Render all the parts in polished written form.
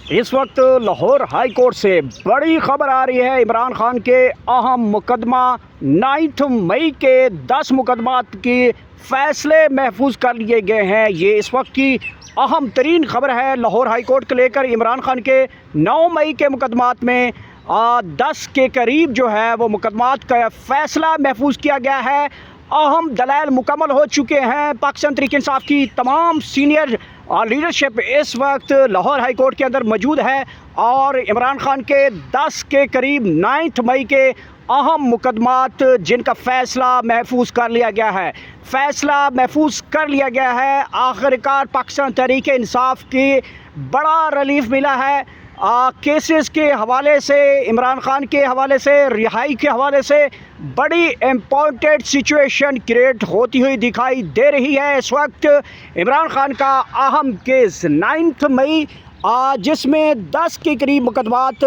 इस वक्त Lahore high court से बड़ी खबर आ रही है। इमरान खान के अहम मुकदमा 9 मई के 10 मुकदमात की फ़ैसले महफूज कर लिए गए हैं। ये इस वक्त की अहम तरीन खबर है लाहौर हाई कोर्ट को लेकर। इमरान खान के 9 मई के मुकदमात में 10 के करीब जो है वो मुकदमात का फ़ैसला महफूज किया गया है। अहम दलाइल मुकम्मल हो चुके हैं। पाकिस्तान तहरीक इंसाफ की तमाम सीनियर लीडरशिप इस वक्त लाहौर हाई कोर्ट के अंदर मौजूद है और इमरान खान के 10 के करीब 9 मई के अहम मुकदमात जिनका फ़ैसला महफूज कर लिया गया है। फ़ैसला महफूज कर लिया गया है। आखिरकार पाकिस्तान तहरीक इंसाफ की बड़ा रिलीफ मिला है। केसेस के हवाले से, इमरान खान के हवाले से, रिहाई के हवाले से बड़ी इम्पोर्टेंट सिचुएशन क्रिएट होती हुई दिखाई दे रही है। इस वक्त इमरान खान का अहम केस 9 मई जिसमें 10 के करीब मुकदमात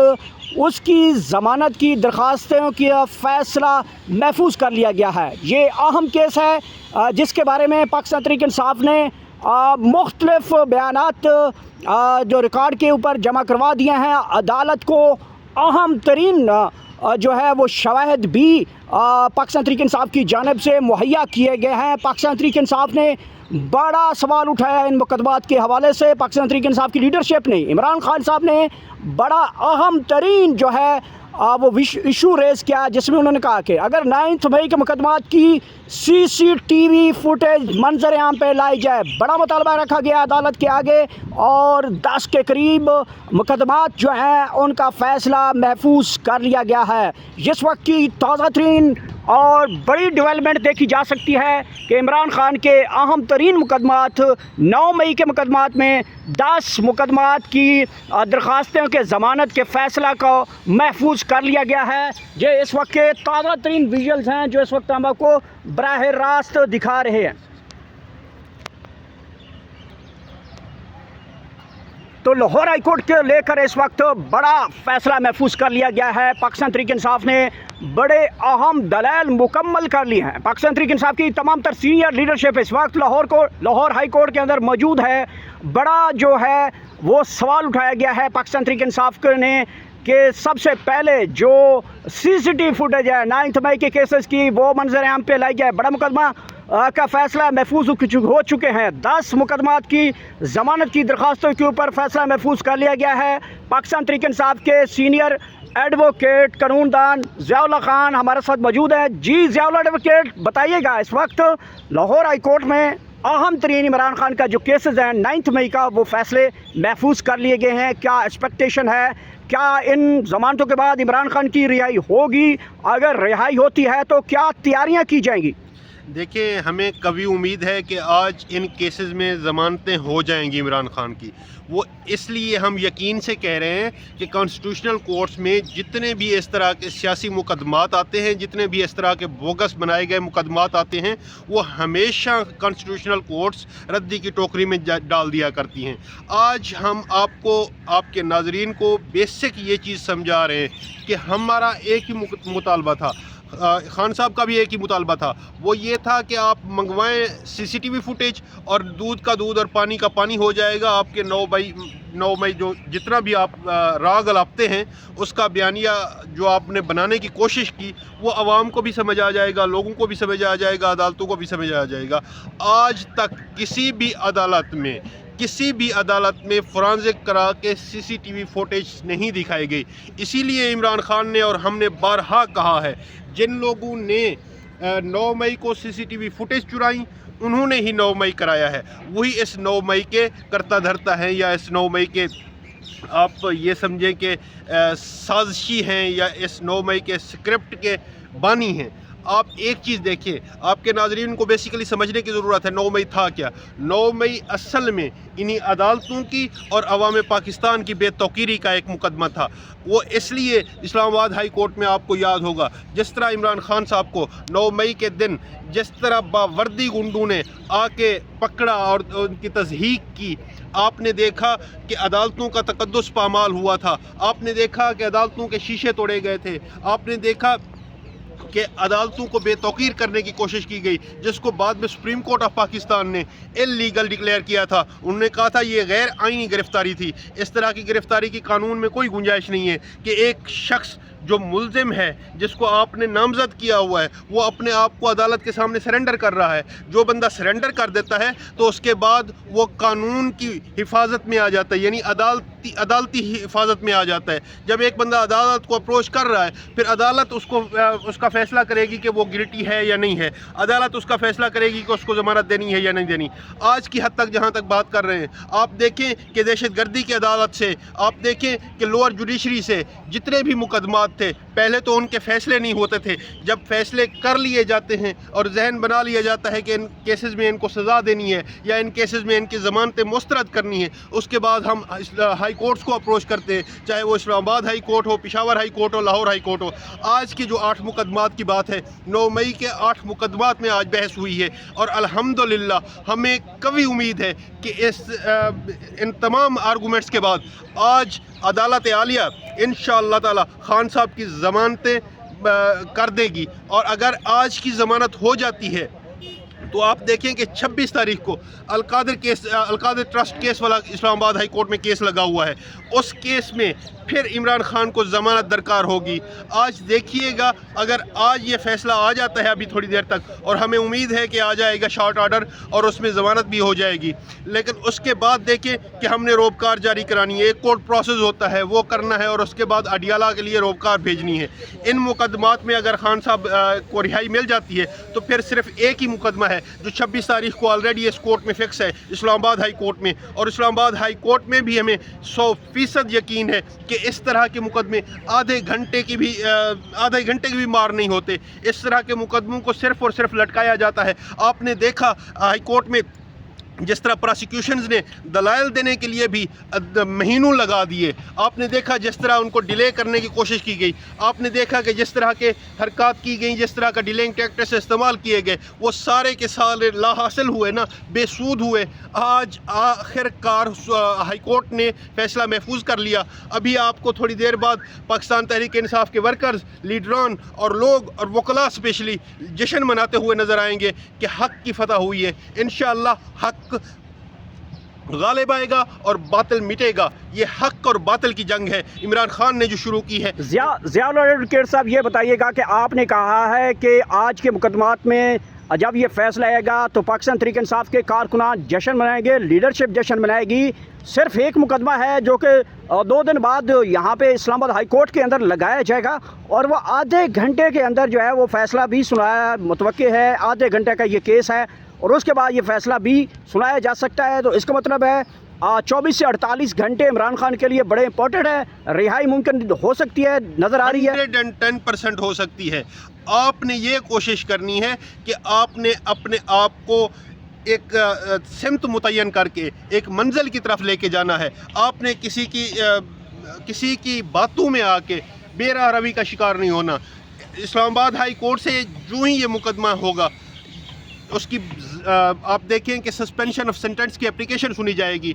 उसकी ज़मानत की दरख्वास्तों की फ़ैसला महफूज कर लिया गया है। ये अहम केस है जिसके बारे में पाकिस्तान तहरीक इंसाफ ने मुख्तलिफ बयानात जो रिकॉर्ड के ऊपर जमा करवा दिए हैं। अदालत को अहम तरीन जो है वो शवाहिद भी पाकिस्तान तहरीक इंसाफ की जानिब से मुहैया किए गए हैं। पाकिस्तान तहरीक इंसाफ ने बड़ा सवाल उठाया इन मुकदमात के हवाले से। पाकिस्तान तहरीक इंसाफ की लीडरशिप ने, इमरान खान साहब ने बड़ा अहम तरीन जो है वो इशू रेज़ किया, जिसमें उन्होंने कहा कि अगर 9 मई के मुकदमात की CCTV फुटेज मंजर आम पे लाई जाए। बड़ा मुतालबा रखा गया अदालत के आगे और 10 के करीब मुकदमात जो हैं उनका फ़ैसला महफूज कर लिया गया है। इस वक्त की ताज़ा तरीन और बड़ी डेवलपमेंट देखी जा सकती है कि इमरान खान के अहम तरीन मुकदमात 9 मई के मुकदमात में 10 मुकदमात की दरख्वास्तों के ज़मानत के फ़ैसला को महफूज कर लिया गया है। ये इस वक्त के ताज़ा तरीन विजुअल्स हैं जो इस वक्त हम आपको बराह रास्त दिखा रहे हैं। तो लाहौर हाई कोर्ट के लेकर इस वक्त बड़ा फ़ैसला महफूज कर लिया गया है। पाकिस्तान तहरीक इंसाफ ने बड़े अहम दलाइल मुकम्मल कर लिए हैं। पाकिस्तान तहरीक इंसाफ की तमाम तर सीनियर लीडरशिप इस वक्त लाहौर हाई कोर्ट के अंदर मौजूद है। बड़ा जो है वो सवाल उठाया गया है पाकिस्तान तहरीक इंसाफ ने कि सबसे पहले जो CCTV फुटेज है 9 मई के केसेस की वो मंजर आम पे लाई जाए। बड़ा मुकदमा का फ़ैसला महफूज हो चुके हैं। 10 मुकदमात की ज़मानत की दरख्वास्तों के ऊपर फ़ैसला महफूज कर लिया गया है। पाकिस्तान तहरीक इंसाफ के सीनियर एडवोकेट कानूनदान ज़ियाउल्लाह खान हमारे साथ मौजूद है। जी ज़ियाउल्लाह एडवोकेट, बताइएगा इस वक्त लाहौर हाई कोर्ट में अहम तरीन इमरान खान का जो केसेस हैं 9 मई का वो फ़ैसले महफूज कर लिए गए हैं। क्या एक्सपेक्टेशन है? क्या इन ज़मानतों के बाद इमरान खान की रिहाई होगी? अगर रिहाई होती है तो क्या तैयारियां की जाएंगी? देखिए, हमें कभी उम्मीद है कि आज इन केसेस में ज़मानतें हो जाएंगी इमरान खान की। वो इसलिए हम यकीन से कह रहे हैं कि कॉन्स्टिट्यूशनल कोर्ट्स में जितने भी इस तरह के सियासी मुकदमात आते हैं, जितने भी इस तरह के बोगस बनाए गए मुकदमात आते हैं, वो हमेशा कॉन्स्टिट्यूशनल कोर्ट्स रद्दी की टोकरी में डाल दिया करती हैं। आज हम आपको, आपके नाजरीन को बेसिक ये चीज़ समझा रहे हैं कि हमारा एक ही मुतालबा था, खान साहब का भी एक ही मुतालबा था। वो ये था कि आप मंगवाएं CCTV फुटेज और दूध का दूध और पानी का पानी हो जाएगा। आपके 9 मई जो जितना भी आप राग अलापते हैं उसका बयानिया जो आपने बनाने की कोशिश की वो आवाम को भी समझ आ जाएगा, लोगों को भी समझ आ जाएगा, अदालतों को भी समझ आ जाएगा। आज तक किसी भी अदालत में फोरेंसिक करा के CCTV फुटेज नहीं दिखाई गई। इसीलिए इमरान खान ने और हमने बारहा कहा है, जिन लोगों ने 9 मई को CCTV फुटेज चुराई उन्होंने ही 9 मई कराया है। वही इस 9 मई के करता धरता हैं या इस 9 मई के आप ये समझें कि साजिशी हैं या इस 9 मई के स्क्रिप्ट के बानी हैं। आप एक चीज़ देखिए, आपके नाज़रीन को बेसिकली समझने की ज़रूरत है 9 मई था क्या। 9 मई असल में इन्हीं अदालतों की और अवाम पाकिस्तान की बेतौकीरी का एक मुकदमा था। वो इसलिए इस्लामाबाद हाई कोर्ट में आपको याद होगा जिस तरह इमरान खान साहब को 9 मई के दिन जिस तरह बावर्दी गुंडों ने आके पकड़ा और उनकी तज़हीक की, आपने देखा कि अदालतों का तकद्दुस पामाल हुआ था। आपने देखा कि अदालतों के शीशे तोड़े गए थे। आपने देखा کہ عدالتوں کو بے توقیر کرنے کی کوشش کی گئی، جس کو بعد میں سپریم کورٹ آف پاکستان نے انلیگل ڈکلیئر کیا تھا۔ انہوں نے کہا تھا یہ غیر آئینی گرفتاری تھی۔ اس طرح کی گرفتاری کی قانون میں کوئی گنجائش نہیں ہے کہ ایک شخص جو ملزم ہے، جس کو آپ نے نامزد کیا ہوا ہے، وہ اپنے آپ کو عدالت کے سامنے سرنڈر کر رہا ہے۔ جو بندہ سرنڈر کر دیتا ہے تو اس کے بعد وہ قانون کی حفاظت میں آ جاتا ہے، یعنی عدالتی حفاظت میں آ جاتا ہے۔ جب ایک بندہ عدالت کو اپروچ کر رہا ہے، پھر عدالت اس کا فیصلہ کرے گی کہ وہ گلٹی ہے یا نہیں ہے، عدالت اس کا فیصلہ کرے گی کہ اس کو ضمانت دینی ہے یا نہیں دینی۔ آج کی حد تک جہاں تک بات کر رہے ہیں، آپ دیکھیں کہ دہشت گردی کی عدالت سے، آپ دیکھیں کہ لوور جوڈیشری سے جتنے بھی مقدمات تھے، پہلے تو ان کے فیصلے نہیں ہوتے تھے۔ جب فیصلے کر لیے جاتے ہیں اور ذہن بنا لیا جاتا ہے کہ ان کیسز میں ان کو سزا دینی ہے یا ان کیسز میں ان کی ضمانتیں مسترد کرنی ہے، اس کے بعد ہم ہائی کورٹس کو اپروچ کرتے ہیں، چاہے وہ اسلام آباد ہائی کورٹ ہو، پشاور ہائی کورٹ ہو، لاہور ہائی کورٹ ہو۔ آج کے جو 8 مقدمات کی بات ہے، 9 مئی کے 8 مقدمات میں آج بحث ہوئی ہے، اور الحمدللہ ہمیں قوی امید ہے کہ ان تمام آرگومنٹس کے بعد آج عدالت عالیہ انشاءاللہ تعالی خان صاحب کی ضمانتیں کر دے گی۔ اور اگر آج کی ضمانت ہو جاتی ہے تو آپ دیکھیں کہ 26 تاریخ کو القادر ٹرسٹ کیس والا اسلام آباد ہائی کورٹ میں کیس لگا ہوا ہے، اس کیس میں پھر عمران خان کو ضمانت درکار ہوگی۔ آج دیکھیے گا، اگر آج یہ فیصلہ آ جاتا ہے ابھی تھوڑی دیر تک، اور ہمیں امید ہے کہ آ جائے گا شارٹ آرڈر اور اس میں ضمانت بھی ہو جائے گی، لیکن اس کے بعد دیکھیں کہ ہم نے روبکار جاری کرانی ہے، ایک کورٹ پروسیس ہوتا ہے وہ کرنا ہے، اور اس کے بعد اڈیالہ کے لیے روبکار بھیجنی ہے۔ ان مقدمات میں اگر خان صاحب کو رہائی مل جاتی ہے تو پھر صرف ایک ہی مقدمہ ہے جو 26 تاریخ کو آلریڈی اس کورٹ میں فکس ہے، اسلام آباد ہائی کورٹ میں، اور اسلام آباد ہائی کورٹ میں بھی ہمیں 100% یقین ہے کہ اس طرح کے مقدمے آدھے گھنٹے کی بھی مار نہیں ہوتے۔ اس طرح کے مقدموں کو صرف اور صرف لٹکایا جاتا ہے۔ آپ نے دیکھا ہائی کورٹ میں جس طرح پراسیکیوشنز نے دلائل دینے کے لیے بھی مہینوں لگا دیے، آپ نے دیکھا جس طرح ان کو ڈیلے کرنے کی کوشش کی گئی، آپ نے دیکھا کہ جس طرح کے حرکات کی گئیں، جس طرح کا ڈیلنگ ٹیکٹس استعمال کیے گئے، وہ سارے کے سارے لا حاصل ہوئے نا، بے سود ہوئے۔ آج آخر کار ہائی کورٹ نے فیصلہ محفوظ کر لیا۔ ابھی آپ کو تھوڑی دیر بعد پاکستان تحریک انصاف کے ورکرز، لیڈران اور لوگ اور وکلاء اسپیشلی جشن مناتے ہوئے نظر آئیں گے کہ حق کی فتح ہوئی ہے۔ انشاءاللہ حق غالب آئے گا اور باطل مٹے گا۔ یہ حق اور باطل کی جنگ ہے عمران خان نے جو شروع کی ہے۔ ضیاء ایڈوکیٹ صاحب، یہ بتائیے گا کہ آپ نے کہا ہے کہ آج کے مقدمات میں جب یہ فیصلہ آئے گا تو پاکستان تحریک انصاف کے کارکنان جشن منائیں گے، لیڈرشپ جشن منائے گی۔ صرف ایک مقدمہ ہے جو کہ 2 دن بعد یہاں پہ اسلام آباد ہائی کورٹ کے اندر لگایا جائے گا، اور وہ آدھے گھنٹے کے اندر جو ہے وہ فیصلہ بھی سنایا متوقع ہے۔ آدھے گھنٹے کا یہ کیس ہے اور اس کے بعد یہ فیصلہ بھی سنایا جا سکتا ہے۔ تو اس کا مطلب ہے 24 سے 48 گھنٹے عمران خان کے لیے بڑے امپورٹنٹ ہے۔ رہائی ممکن ہو سکتی ہے، نظر آ رہی ہے 110% ہو سکتی ہے۔ آپ نے یہ کوشش کرنی ہے کہ آپ نے اپنے آپ کو ایک سمت متعین کر کے ایک منزل کی طرف لے کے جانا ہے۔ آپ نے کسی کی باتوں میں آ کے بے راہ روی کا شکار نہیں ہونا۔ اسلام آباد ہائی کورٹ سے جو ہی یہ مقدمہ ہوگا، اس کی آپ دیکھیں کہ سسپینشن آف سینٹنس کی اپلیکیشن سنی جائے گی۔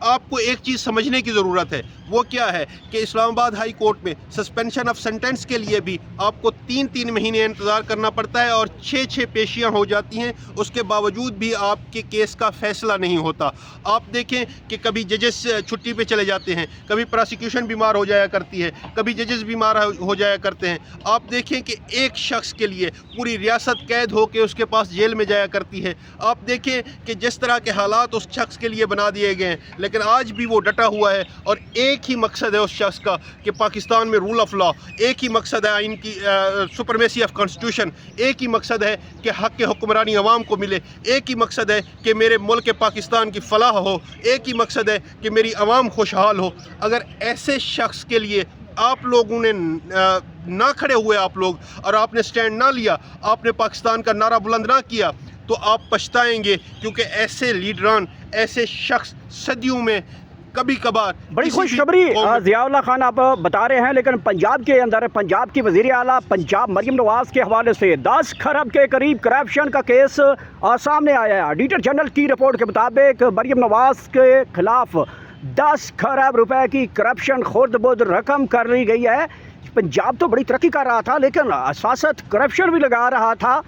آپ کو ایک چیز سمجھنے کی ضرورت ہے، وہ کیا ہے کہ اسلام آباد ہائی کورٹ میں سسپینشن آف سینٹنس کے لیے بھی آپ کو 3 مہینے انتظار کرنا پڑتا ہے، اور 6 پیشیاں ہو جاتی ہیں۔ اس کے باوجود بھی آپ کے کیس کا فیصلہ نہیں ہوتا۔ آپ دیکھیں کہ کبھی ججز چھٹی پہ چلے جاتے ہیں، کبھی پراسیکیوشن بیمار ہو جایا کرتی ہے، کبھی ججز بیمار ہو جایا کرتے ہیں۔ آپ دیکھیں کہ ایک شخص کے لیے پوری ریاست قید ہو کے اس کے پاس جیل میں جایا کرتی ہے۔ آپ دیکھیں کہ جس طرح کے حالات اس شخص کے لیے بنا دیے گئے ہیں، لیکن آج بھی وہ ڈٹا ہوا ہے، اور ایک ہی مقصد ہے اس شخص کا کہ پاکستان میں رول آف لا، ایک ہی مقصد ہے آئین کی سپرمیسی آف کانسٹیٹیوشن، ایک ہی مقصد ہے کہ حق کے حکمرانی عوام کو ملے، ایک ہی مقصد ہے کہ میرے ملک پاکستان کی فلاح ہو، ایک ہی مقصد ہے کہ میری عوام خوشحال ہو۔ اگر ایسے شخص کے لیے آپ لوگوں نے نہ کھڑے ہوئے، آپ لوگ، اور آپ نے سٹینڈ نہ لیا، آپ نے پاکستان کا نعرہ بلند نہ کیا، تو آپ پچھتائیں گے، کیونکہ ایسے لیڈران، ایسے شخص صدیوں میں کبھی کبھار بڑی خوشخبری ضیاء اللہ خان آپ بتا رہے ہیں، لیکن پنجاب کے اندر پنجاب کی وزیر اعلیٰ پنجاب مریم نواز کے حوالے سے 10 کھرب کے قریب کرپشن کا کیس سامنے آیا ہے۔ آڈیٹر جنرل کی رپورٹ کے مطابق مریم نواز کے خلاف 10 کھرب روپے کی کرپشن خورد برد رقم کر لی گئی ہے۔ पंजाब तो बड़ी तरक्की कर रहा था, लेकिन सियासत करप्शन भी लगा रहा था।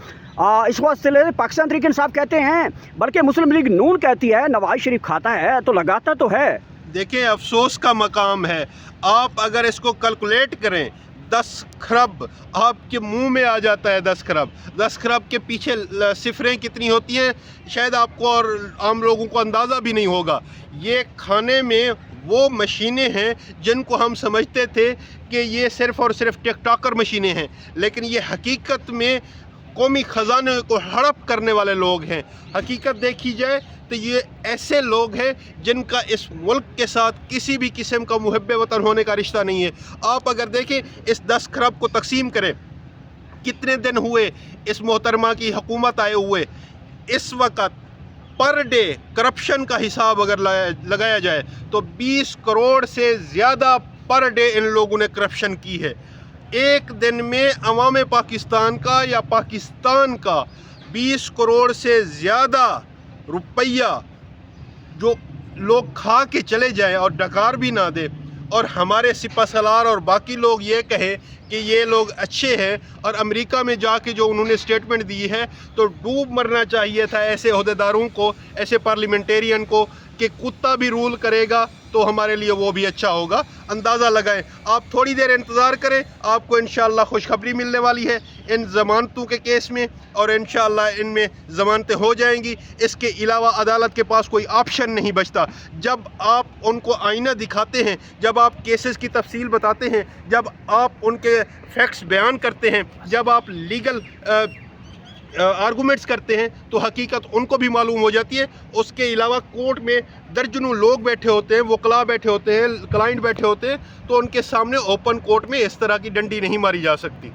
इस वास्ते पाकिस्तान तहरीक इंसाफ कहते हैं, बल्कि मुस्लिम लीग नून कहती है नवाज शरीफ खाता है तो लगाता तो है। देखें, अफसोस का मकाम है, आप अगर इसको कैलकुलेट करें 10 खरब आपके मुंह में आ जाता है। 10 खरब, 10 खरब के पीछे सिफरें कितनी होती हैं शायद आपको और आम लोगों को अंदाज़ा भी नहीं होगा। ये खाने में वो मशीनें हैं जिनको हम समझते थे कि ये सिर्फ़ और सिर्फ टिकटॉकर मशीनें हैं, लेकिन ये हकीकत में कौमी ख़जाने को हड़प करने वाले लोग हैं। हकीकत देखी जाए तो ये ऐसे लोग हैं जिनका इस मुल्क के साथ किसी भी किस्म का मुहब्बे वतन होने का रिश्ता नहीं है। आप अगर देखें, इस 10 खरब को तकसीम करें, कितने दिन हुए इस मोहतरमा की हुकूमत आए हुए, इस वक्त पर डे करप्शन का हिसाब अगर लगाया जाए तो 20 करोड़ से ज़्यादा पर डे इन लोगों ने करप्शन की है। एक दिन में अवाम पाकिस्तान का या पाकिस्तान का 20 करोड़ से ज़्यादा रुपया जो लोग खा के चले जाएं और डकार भी ना दे, और हमारे सिपहसालार और बाकी लोग ये कहें कि ये लोग अच्छे हैं, और अमेरिका में जाके जो उन्होंने स्टेटमेंट दी है तो डूब मरना चाहिए था ऐसे ओहदेदारों को, ऐसे पार्लियामेंटेरियन को, कि कुत्ता भी रूल करेगा तो हमारे लिए वो भी अच्छा होगा। अंदाज़ा लगाएं, आप थोड़ी देर इंतज़ार करें, आपको इंशाअल्लाह खुशखबरी मिलने वाली है इन ज़मानतों के केस में, और इंशाअल्लाह इनमें ज़मानतें हो जाएंगी। इसके अलावा अदालत के पास कोई ऑप्शन नहीं बचता। जब आप उनको आईना दिखाते हैं, जब आप केसेस की तफसील बताते हैं, जब आप उनके फैक्ट्स बयान करते हैं, जब आप लीगल आर्गूमेंट्स करते हैं, तो हकीकत उनको भी मालूम हो जाती है। उसके अलावा कोर्ट में दर्जनों लोग बैठे होते हैं, वकला बैठे होते हैं, क्लाइंट बैठे होते हैं, तो उनके सामने ओपन कोर्ट में इस तरह की डंडी नहीं मारी जा सकती।